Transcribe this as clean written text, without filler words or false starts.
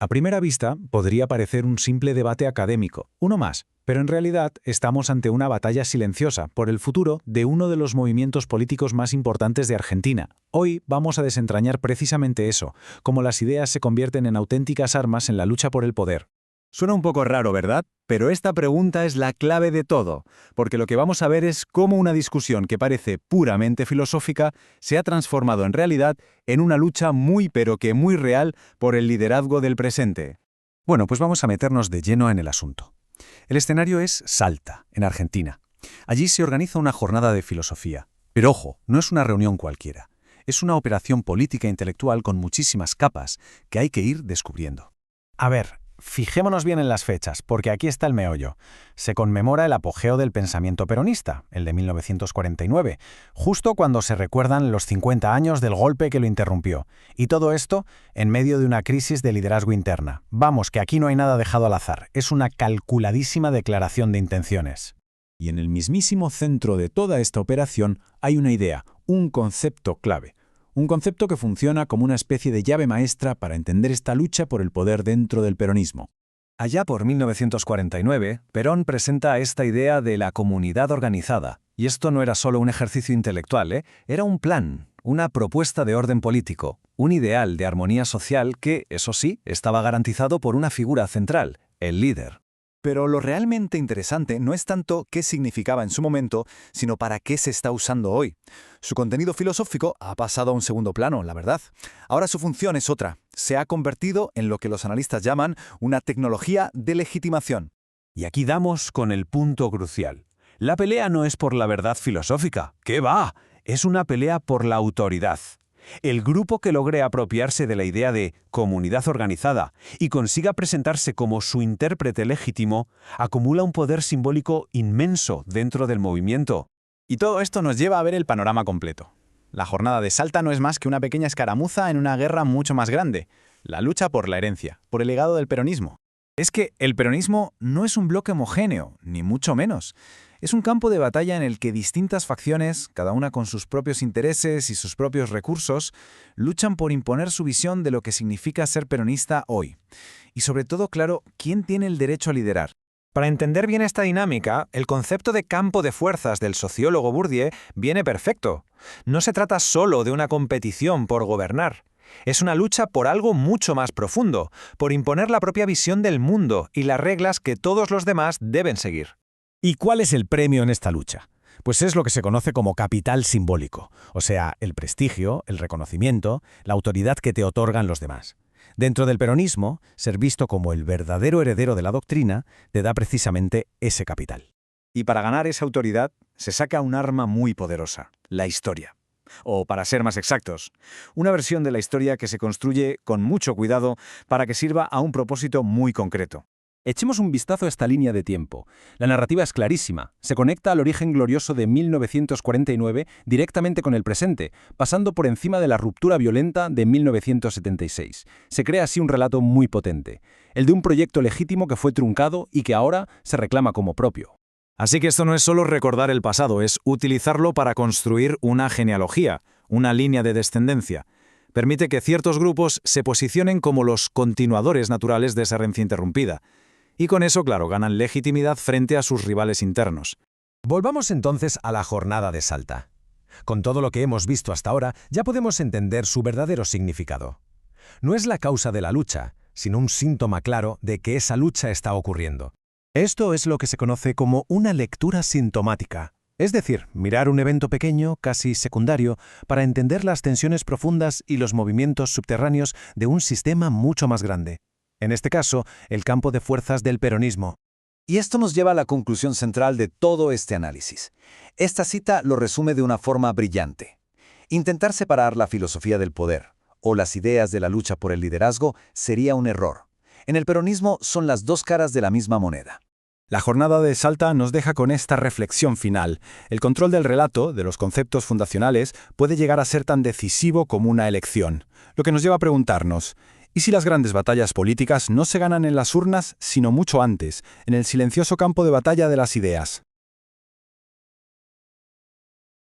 A primera vista, podría parecer un simple debate académico, uno más, pero en realidad estamos ante una batalla silenciosa por el futuro de uno de los movimientos políticos más importantes de Argentina. Hoy vamos a desentrañar precisamente eso, cómo las ideas se convierten en auténticas armas en la lucha por el poder. Suena un poco raro, ¿verdad? Pero esta pregunta es la clave de todo, porque lo que vamos a ver es cómo una discusión que parece puramente filosófica se ha transformado en realidad en una lucha muy pero que muy real por el liderazgo del presente. Bueno, pues vamos a meternos de lleno en el asunto. El escenario es Salta, en Argentina. Allí se organiza una jornada de filosofía. Pero ojo, no es una reunión cualquiera. Es una operación política e intelectual con muchísimas capas que hay que ir descubriendo. A ver, fijémonos bien en las fechas, porque aquí está el meollo. Se conmemora el apogeo del pensamiento peronista, el de 1949, justo cuando se recuerdan los 50 años del golpe que lo interrumpió. Y todo esto en medio de una crisis de liderazgo interna. Vamos, que aquí no hay nada dejado al azar. Es una calculadísima declaración de intenciones. Y en el mismísimo centro de toda esta operación hay una idea, un concepto clave. Un concepto que funciona como una especie de llave maestra para entender esta lucha por el poder dentro del peronismo. Allá por 1949, Perón presenta esta idea de la comunidad organizada. Y esto no era solo un ejercicio intelectual, era un plan, una propuesta de orden político, un ideal de armonía social que, eso sí, estaba garantizado por una figura central, el líder. Pero lo realmente interesante no es tanto qué significaba en su momento, sino para qué se está usando hoy. Su contenido filosófico ha pasado a un segundo plano, la verdad. Ahora su función es otra. Se ha convertido en lo que los analistas llaman una tecnología de legitimación. Y aquí damos con el punto crucial. La pelea no es por la verdad filosófica. ¿Qué va? Es una pelea por la autoridad. El grupo que logre apropiarse de la idea de comunidad organizada y consiga presentarse como su intérprete legítimo, acumula un poder simbólico inmenso dentro del movimiento. Y todo esto nos lleva a ver el panorama completo. La jornada de Salta no es más que una pequeña escaramuza en una guerra mucho más grande, la lucha por la herencia, por el legado del peronismo. Es que el peronismo no es un bloque homogéneo, ni mucho menos. Es un campo de batalla en el que distintas facciones, cada una con sus propios intereses y sus propios recursos, luchan por imponer su visión de lo que significa ser peronista hoy. Y sobre todo, claro, ¿quién tiene el derecho a liderar? Para entender bien esta dinámica, el concepto de campo de fuerzas del sociólogo Bourdieu viene perfecto. No se trata solo de una competición por gobernar. Es una lucha por algo mucho más profundo, por imponer la propia visión del mundo y las reglas que todos los demás deben seguir. ¿Y cuál es el premio en esta lucha? Pues es lo que se conoce como capital simbólico, o sea, el prestigio, el reconocimiento, la autoridad que te otorgan los demás. Dentro del peronismo, ser visto como el verdadero heredero de la doctrina te da precisamente ese capital. Y para ganar esa autoridad se saca un arma muy poderosa, la historia. O, para ser más exactos, una versión de la historia que se construye con mucho cuidado para que sirva a un propósito muy concreto. Echemos un vistazo a esta línea de tiempo. La narrativa es clarísima. Se conecta al origen glorioso de 1949 directamente con el presente, pasando por encima de la ruptura violenta de 1976. Se crea así un relato muy potente, el de un proyecto legítimo que fue truncado y que ahora se reclama como propio. Así que esto no es solo recordar el pasado, es utilizarlo para construir una genealogía, una línea de descendencia. Permite que ciertos grupos se posicionen como los continuadores naturales de esa herencia interrumpida. Y con eso, claro, ganan legitimidad frente a sus rivales internos. Volvamos entonces a la jornada de Salta. Con todo lo que hemos visto hasta ahora, ya podemos entender su verdadero significado. No es la causa de la lucha, sino un síntoma claro de que esa lucha está ocurriendo. Esto es lo que se conoce como una lectura sintomática. Es decir, mirar un evento pequeño, casi secundario, para entender las tensiones profundas y los movimientos subterráneos de un sistema mucho más grande. En este caso, el campo de fuerzas del peronismo. Y esto nos lleva a la conclusión central de todo este análisis. Esta cita lo resume de una forma brillante. Intentar separar la filosofía del poder o las ideas de la lucha por el liderazgo sería un error. En el peronismo son las dos caras de la misma moneda. La jornada de Salta nos deja con esta reflexión final. El control del relato, de los conceptos fundacionales, puede llegar a ser tan decisivo como una elección. Lo que nos lleva a preguntarnos, ¿y si las grandes batallas políticas no se ganan en las urnas, sino mucho antes, en el silencioso campo de batalla de las ideas?